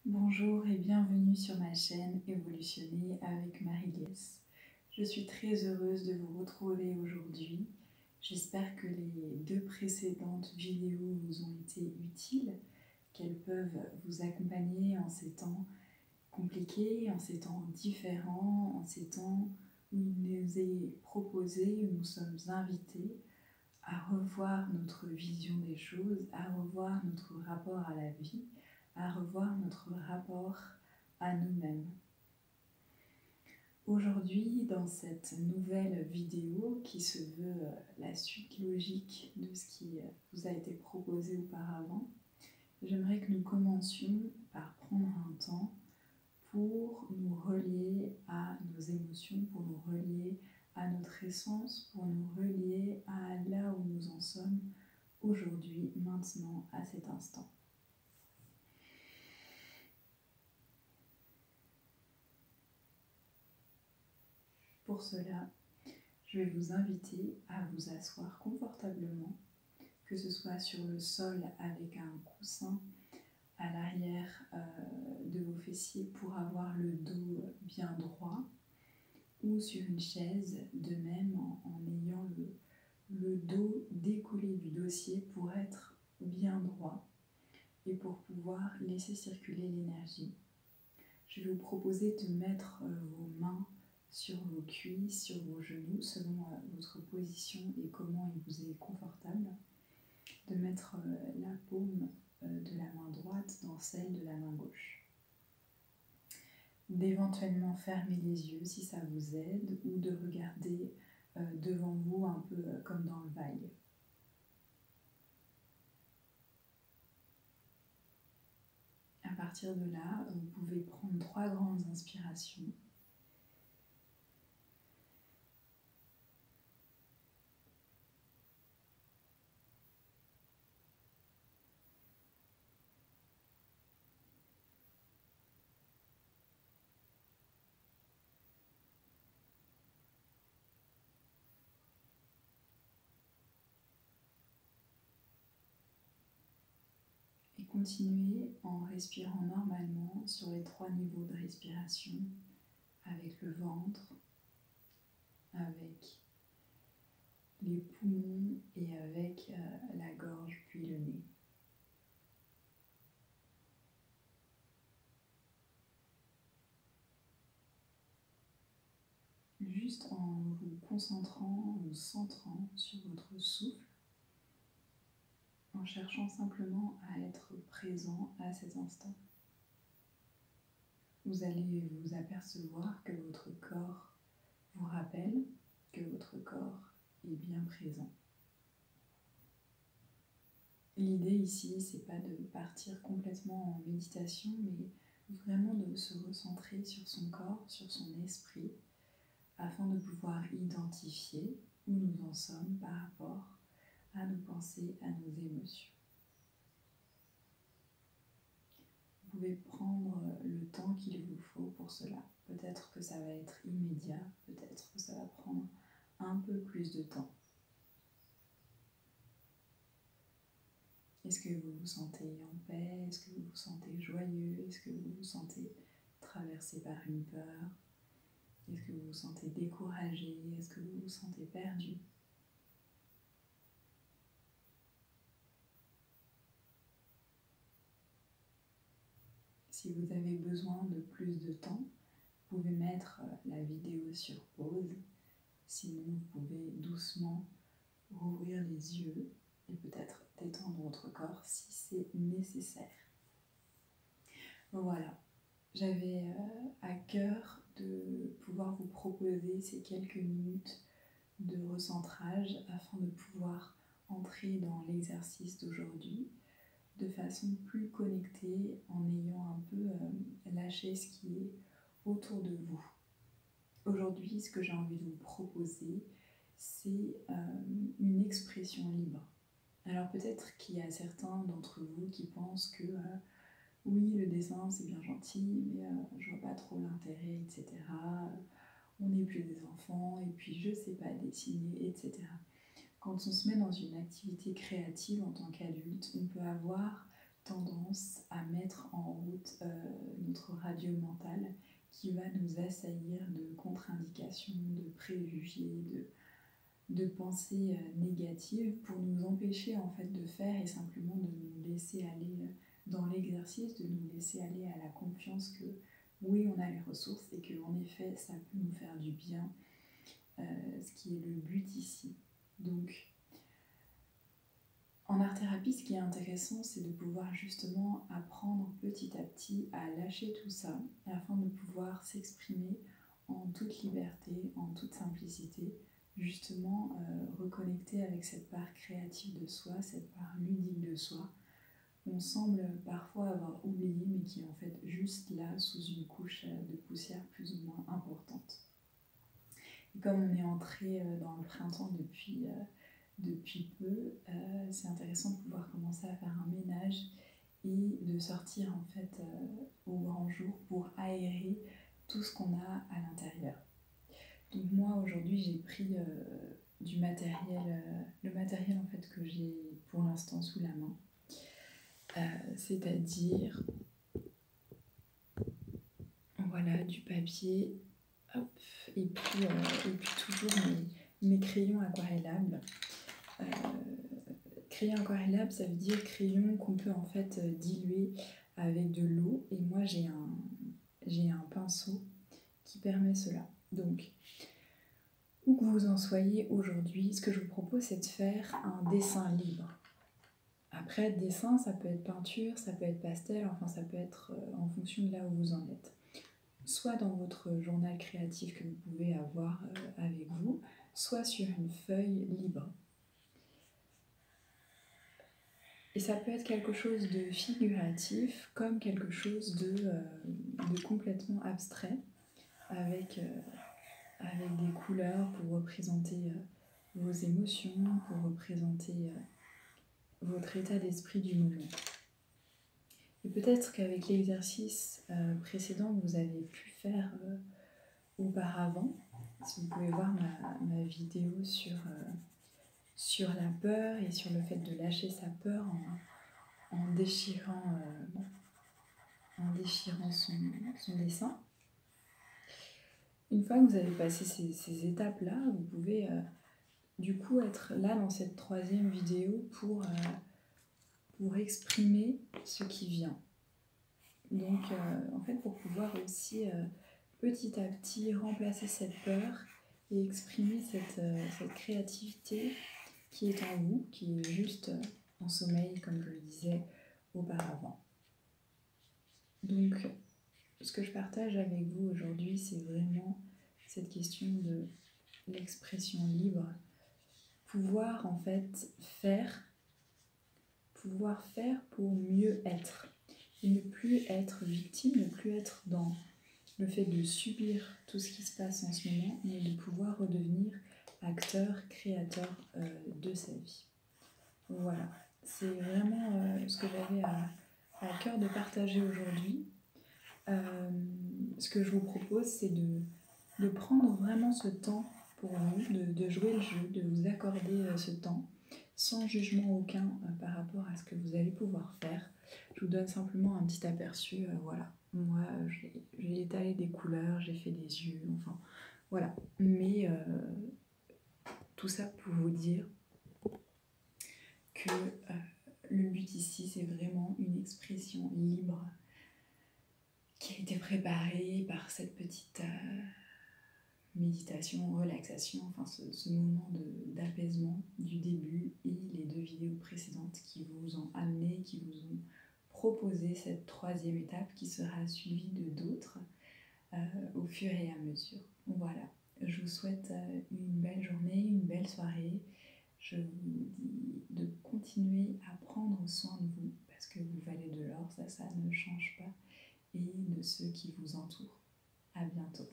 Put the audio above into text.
Bonjour et bienvenue sur ma chaîne Évolutionner avec Marie-Lise. Je suis très heureuse de vous retrouver aujourd'hui. J'espère que les deux précédentes vidéos vous ont été utiles, qu'elles peuvent vous accompagner en ces temps compliqués, en ces temps différents, en ces temps où il nous est proposé, où nous sommes invités à revoir notre vision des choses, à revoir notre rapport à la vie, à revoir notre rapport à nous-mêmes. Aujourd'hui, dans cette nouvelle vidéo qui se veut la suite logique de ce qui vous a été proposé auparavant, j'aimerais que nous commencions par prendre un temps pour nous relier à nos émotions, pour nous relier à notre essence, pour nous relier à là où nous en sommes aujourd'hui, maintenant, à cet instant. Pour cela, je vais vous inviter à vous asseoir confortablement, que ce soit sur le sol avec un coussin à l'arrière de vos fessiers pour avoir le dos bien droit, ou sur une chaise, de même en ayant le dos décollé du dossier pour être bien droit et pour pouvoir laisser circuler l'énergie. Je vais vous proposer de mettre vos mains sur vos cuisses, sur vos genoux, selon votre position et comment il vous est confortable, de mettre la paume de la main droite dans celle de la main gauche. D'éventuellement fermer les yeux si ça vous aide, ou de regarder devant vous un peu comme dans le vague. À partir de là, vous pouvez prendre 3 grandes inspirations. Et continuez en respirant normalement sur les 3 niveaux de respiration, avec le ventre, avec les poumons et avec la gorge puis le nez. Juste en vous concentrant, en vous centrant sur votre souffle, en cherchant simplement à être présent à cet instant. Vous allez vous apercevoir que votre corps vous rappelle que votre corps est bien présent. L'idée ici, c'est pas de partir complètement en méditation, mais vraiment de se recentrer sur son corps, sur son esprit, afin de pouvoir identifier où nous en sommes par rapport à nos pensées, à nos émotions. Vous pouvez prendre le temps qu'il vous faut pour cela. Peut-être que ça va être immédiat, peut-être que ça va prendre un peu plus de temps. Est-ce que vous vous sentez en paix? Est-ce que vous vous sentez joyeux? Est-ce que vous vous sentez traversé par une peur? Est-ce que vous vous sentez découragé? Est-ce que vous vous sentez perdu? Si vous avez besoin de plus de temps, vous pouvez mettre la vidéo sur pause. Sinon, vous pouvez doucement rouvrir les yeux et peut-être détendre votre corps si c'est nécessaire. Voilà, j'avais à cœur de pouvoir vous proposer ces quelques minutes de recentrage afin de pouvoir entrer dans l'exercice d'aujourd'hui de façon plus connectée, en ayant un peu lâché ce qui est autour de vous. Aujourd'hui, ce que j'ai envie de vous proposer, c'est une expression libre. Alors peut-être qu'il y a certains d'entre vous qui pensent que oui, le dessin c'est bien gentil, mais je vois pas trop l'intérêt, etc. On n'est plus des enfants, et puis je sais pas dessiner, etc. Quand on se met dans une activité créative en tant qu'adulte, on peut avoir tendance à mettre en route notre radio mentale qui va nous assaillir de contre-indications, de préjugés, de pensées négatives pour nous empêcher en fait de faire et simplement de nous laisser aller dans l'exercice, de nous laisser aller à la confiance que oui, on a les ressources et qu'en effet, ça peut nous faire du bien, ce qui est le but ici. Donc, en art-thérapie, ce qui est intéressant, c'est de pouvoir justement apprendre petit à petit à lâcher tout ça afin de pouvoir s'exprimer en toute liberté, en toute simplicité, justement reconnecter avec cette part créative de soi, cette part ludique de soi, qu'on semble parfois avoir oublié, mais qui est en fait juste là, sous une couche de poussière plus ou moins importante. Et comme on est entré dans le printemps depuis peu, c'est intéressant de pouvoir commencer à faire un ménage et de sortir en fait au grand jour pour aérer tout ce qu'on a à l'intérieur. Donc moi aujourd'hui j'ai pris du matériel, le matériel en fait que j'ai pour l'instant sous la main, c'est-à-dire voilà du papier, hop, et puis toujours mes crayons aquarellables. Crayon aquarellable, ça veut dire crayon qu'on peut en fait diluer avec de l'eau. Et moi, j'ai un pinceau qui permet cela. Donc, où que vous en soyez aujourd'hui, ce que je vous propose, c'est de faire un dessin libre. Après, dessin, ça peut être peinture, ça peut être pastel, enfin ça peut être en fonction de là où vous en êtes. Soit dans votre journal créatif que vous pouvez avoir avec vous, soit sur une feuille libre. Et ça peut être quelque chose de figuratif, comme quelque chose de complètement abstrait, avec des couleurs pour représenter vos émotions, pour représenter votre état d'esprit du moment. Et peut-être qu'avec l'exercice précédent que vous avez pu faire auparavant, si vous pouvez voir ma vidéo sur la peur et sur le fait de lâcher sa peur en déchirant son dessin. Une fois que vous avez passé ces étapes-là, vous pouvez du coup être là dans cette troisième vidéo pour exprimer ce qui vient. Donc en fait pour pouvoir aussi petit à petit remplacer cette peur et exprimer cette créativité qui est en vous, qui est juste en sommeil comme je le disais auparavant. Donc ce que je partage avec vous aujourd'hui, c'est vraiment cette question de l'expression libre. Pouvoir en fait faire pour mieux être. Et ne plus être victime, ne plus être dans le fait de subir tout ce qui se passe en ce moment, mais de pouvoir redevenir acteur, créateur de sa vie. Voilà, c'est vraiment ce que j'avais à cœur de partager aujourd'hui. Ce que je vous propose, c'est de prendre vraiment ce temps pour vous, de jouer le jeu, de vous accorder ce temps, sans jugement aucun par rapport à ce que vous allez pouvoir faire. Je vous donne simplement un petit aperçu, voilà. Moi, j'ai étalé des couleurs, j'ai fait des yeux, enfin, voilà. Mais tout ça pour vous dire que le but ici, c'est vraiment une expression libre qui a été préparée par cette petite méditation, relaxation, enfin ce moment d'apaisement du début et les deux vidéos précédentes qui vous ont amené, qui vous ont proposé cette troisième étape qui sera suivie de d'autres au fur et à mesure. Voilà, je vous souhaite une belle journée, une belle soirée. Je vous dis de continuer à prendre soin de vous parce que vous valez de l'or, ça ne change pas, et de ceux qui vous entourent. À bientôt.